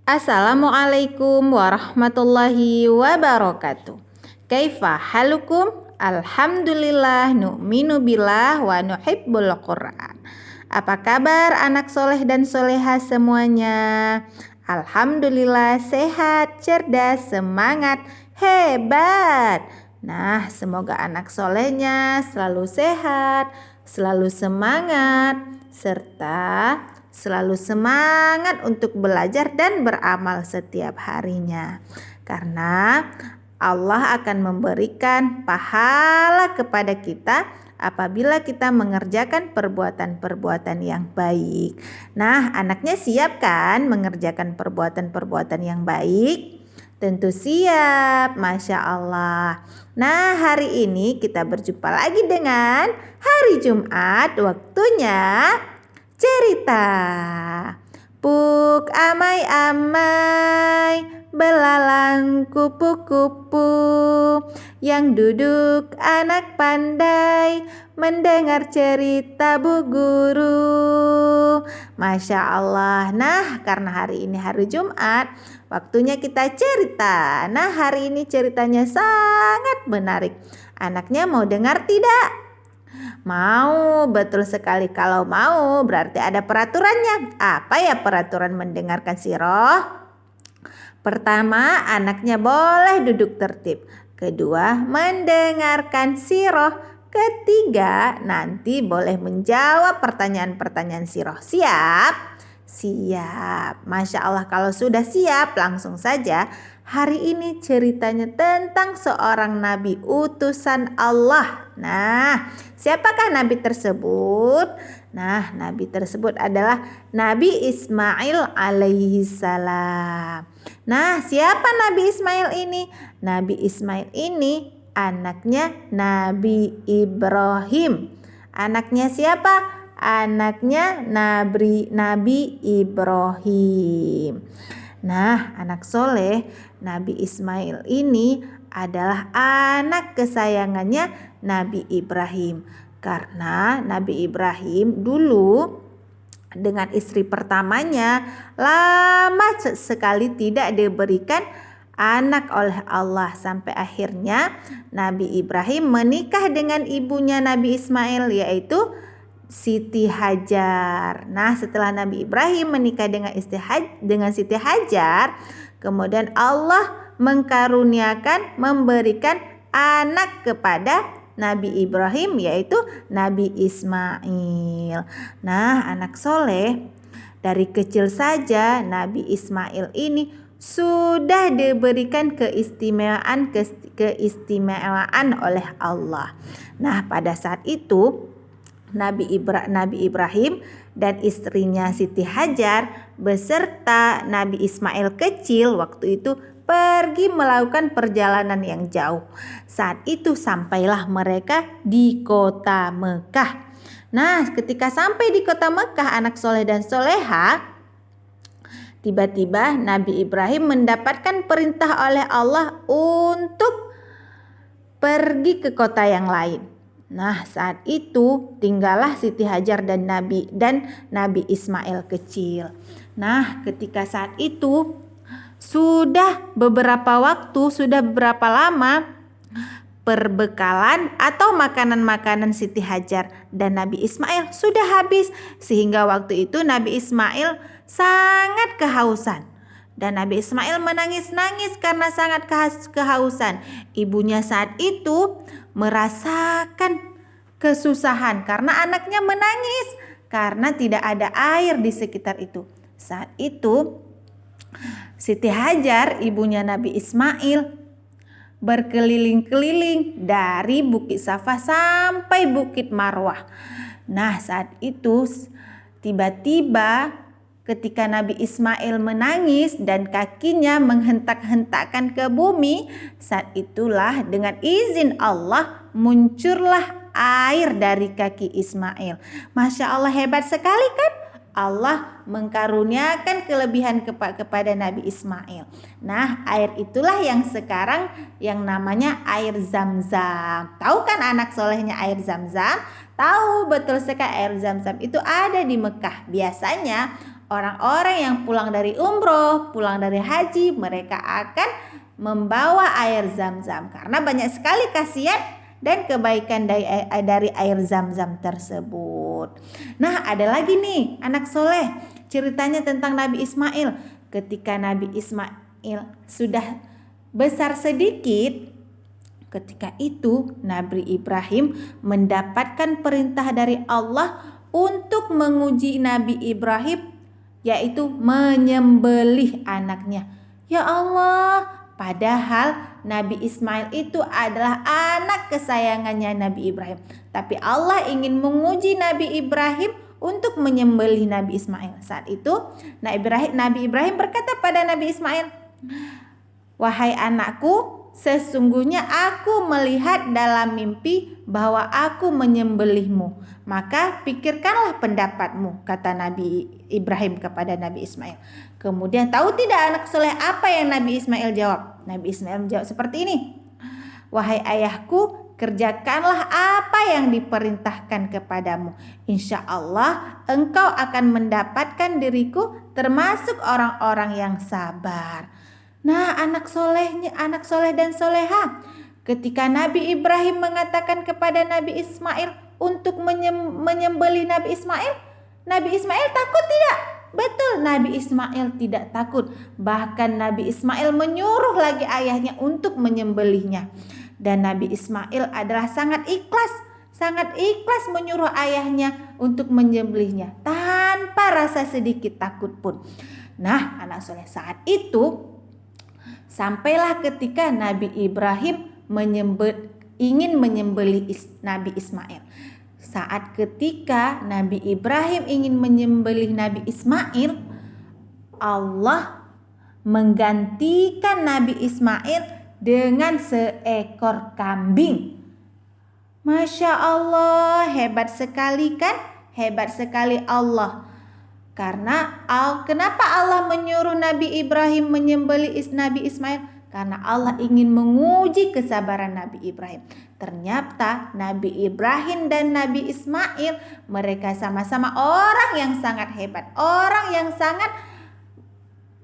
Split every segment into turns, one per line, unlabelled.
Assalamualaikum warahmatullahi wabarakatuh. Kaifa halukum? Alhamdulillah nu'minu billah wa nuhibbul Qur'an. Apa kabar anak soleh dan soleha semuanya? Alhamdulillah sehat, cerdas, semangat, hebat. Nah, semoga anak solehnya selalu sehat, selalu semangat, serta selalu semangat untuk belajar dan beramal setiap harinya. Karena Allah akan memberikan pahala kepada kita apabila kita mengerjakan perbuatan-perbuatan yang baik. Nah, anaknya siap kan mengerjakan perbuatan-perbuatan yang baik? Tentu siap, Masya Allah. Nah, hari ini kita berjumpa lagi dengan hari Jumat, waktunya cerita. Puk amai-amai, belalang kupu-kupu, yang duduk anak pandai, mendengar cerita bu guru. Masya Allah. Nah, karena hari ini hari Jumat, waktunya kita cerita. Nah, hari ini ceritanya sangat menarik. Anaknya mau dengar tidak? Mau, betul sekali. Kalau mau berarti ada peraturannya. Apa ya peraturan mendengarkan siroh? Pertama, anaknya boleh duduk tertib. Kedua, mendengarkan siroh. Ketiga, nanti boleh menjawab pertanyaan-pertanyaan siroh. Siap? Siap. Masya Allah, kalau sudah siap langsung saja. Hari ini ceritanya tentang seorang nabi utusan Allah. Nah, siapakah nabi tersebut? Nah, nabi tersebut adalah Nabi Ismail alaihi salam. Nah, siapa Nabi Ismail ini? Nabi Ismail ini anaknya Nabi Ibrahim. Anaknya siapa? Anaknya Nabi Ibrahim. Nah, anak soleh Nabi Ismail ini adalah anak kesayangannya Nabi Ibrahim. Karena Nabi Ibrahim dulu dengan istri pertamanya lama sekali tidak diberikan anak oleh Allah. Sampai akhirnya Nabi Ibrahim menikah dengan ibunya Nabi Ismail, yaitu Siti Hajar. Nah, setelah Nabi Ibrahim menikah dengan Siti Hajar, kemudian Allah mengkaruniakan, memberikan anak kepada Nabi Ibrahim, yaitu Nabi Ismail. Nah, anak soleh, dari kecil saja Nabi Ismail ini sudah diberikan keistimewaan oleh Allah. Nah, pada saat itu Nabi Ibrahim dan istrinya Siti Hajar beserta Nabi Ismail kecil waktu itu pergi melakukan perjalanan yang jauh. Saat itu sampailah mereka di kota Mekah. Nah, ketika sampai di kota Mekah, anak soleh dan soleha, tiba-tiba Nabi Ibrahim mendapatkan perintah oleh Allah untuk pergi ke kota yang lain. Nah, saat itu tinggallah Siti Hajar dan Nabi Ismail kecil. Nah, ketika saat itu sudah beberapa lama perbekalan atau makanan-makanan Siti Hajar dan Nabi Ismail sudah habis, sehingga waktu itu Nabi Ismail sangat kehausan. Dan Nabi Ismail menangis-nangis karena sangat kehausan. Ibunya saat itu merasakan kesusahan karena anaknya menangis karena tidak ada air di sekitar itu. Saat itu Siti Hajar, ibunya Nabi Ismail, berkeliling-keliling dari Bukit Safa sampai Bukit Marwah. Nah, saat itu tiba-tiba ketika Nabi Ismail menangis dan kakinya menghentak-hentakkan ke bumi, saat itulah dengan izin Allah muncullah air dari kaki Ismail. Masya Allah, hebat sekali kan? Allah mengkaruniakan kelebihan kepada Nabi Ismail. Nah, air itulah yang sekarang yang namanya air Zam-Zam. Tahu kan anak solehnya air Zam-Zam? Tahu betul sekali, air Zam-Zam itu ada di Mekah. Biasanya Orang-orang yang pulang dari umroh, pulang dari haji, mereka akan membawa air Zam-Zam karena banyak sekali khasiat dan kebaikan dari air Zam-Zam tersebut. Nah, ada lagi nih anak soleh, ceritanya tentang Nabi Ismail. Ketika Nabi Ismail sudah besar sedikit, ketika itu Nabi Ibrahim mendapatkan perintah dari Allah untuk menguji Nabi Ibrahim, yaitu menyembelih anaknya. Ya Allah, padahal Nabi Ismail itu adalah anak kesayangannya Nabi Ibrahim. Tapi Allah ingin menguji Nabi Ibrahim untuk menyembelih Nabi Ismail. Saat itu Nabi Ibrahim berkata pada Nabi Ismail, "Wahai anakku, sesungguhnya aku melihat dalam mimpi bahwa aku menyembelihmu. Maka pikirkanlah pendapatmu," kata Nabi Ibrahim kepada Nabi Ismail. Kemudian tahu tidak anak soleh apa yang Nabi Ismail jawab? Nabi Ismail menjawab seperti ini, "Wahai ayahku, kerjakanlah apa yang diperintahkan kepadamu. Insya Allah engkau akan mendapatkan diriku termasuk orang-orang yang sabar." Nah, anak soleh dan soleha, ketika Nabi Ibrahim mengatakan kepada Nabi Ismail untuk menyembelih Nabi Ismail takut tidak? Betul, Nabi Ismail tidak takut. Bahkan Nabi Ismail menyuruh lagi ayahnya untuk menyembelihnya. Dan Nabi Ismail adalah sangat ikhlas menyuruh ayahnya untuk menyembelihnya tanpa rasa sedikit takut pun. Nah, anak soleh, saat itu sampailah ketika Nabi Ibrahim ingin menyembelih Nabi Ismail. Saat ketika Nabi Ibrahim ingin menyembelih Nabi Ismail, Allah menggantikan Nabi Ismail dengan seekor kambing. Masya Allah, hebat sekali kan? Hebat sekali Allah. Karena kenapa Allah menyuruh Nabi Ibrahim menyembelih Nabi Ismail? Karena Allah ingin menguji kesabaran Nabi Ibrahim. Ternyata Nabi Ibrahim dan Nabi Ismail, mereka sama-sama orang yang sangat hebat, orang yang sangat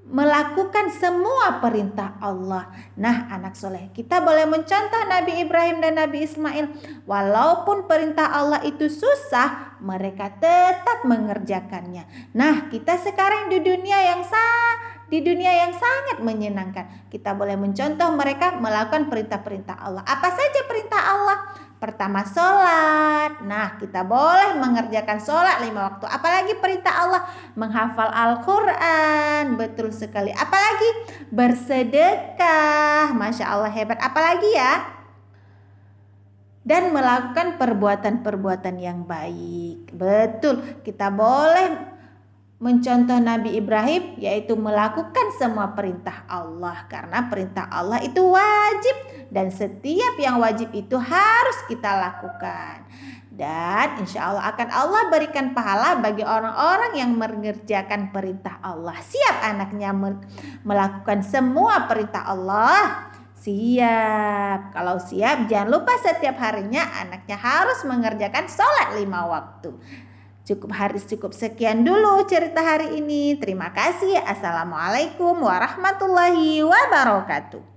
melakukan semua perintah Allah. Nah, anak soleh, kita boleh mencontoh Nabi Ibrahim dan Nabi Ismail. Walaupun perintah Allah itu susah, mereka tetap mengerjakannya. Nah, kita sekarang di dunia yang sangat menyenangkan, kita boleh mencontoh mereka melakukan perintah-perintah Allah. Apa saja perintah Allah? Pertama, sholat. Nah, kita boleh mengerjakan sholat 5 waktu. Apalagi perintah Allah, menghafal Al-Quran. Betul sekali. Apalagi bersedekah. Masya Allah, hebat. Apalagi ya? Dan melakukan perbuatan-perbuatan yang baik. Betul, kita boleh mencontoh Nabi Ibrahim, yaitu melakukan semua perintah Allah. Karena perintah Allah itu wajib, dan setiap yang wajib itu harus kita lakukan. Dan insya Allah akan Allah berikan pahala bagi orang-orang yang mengerjakan perintah Allah. Siap anaknya melakukan semua perintah Allah? Siap. Kalau siap, jangan lupa setiap harinya anaknya harus mengerjakan sholat 5 waktu. Cukup sekian dulu cerita hari ini. Terima kasih. Assalamualaikum warahmatullahi wabarakatuh.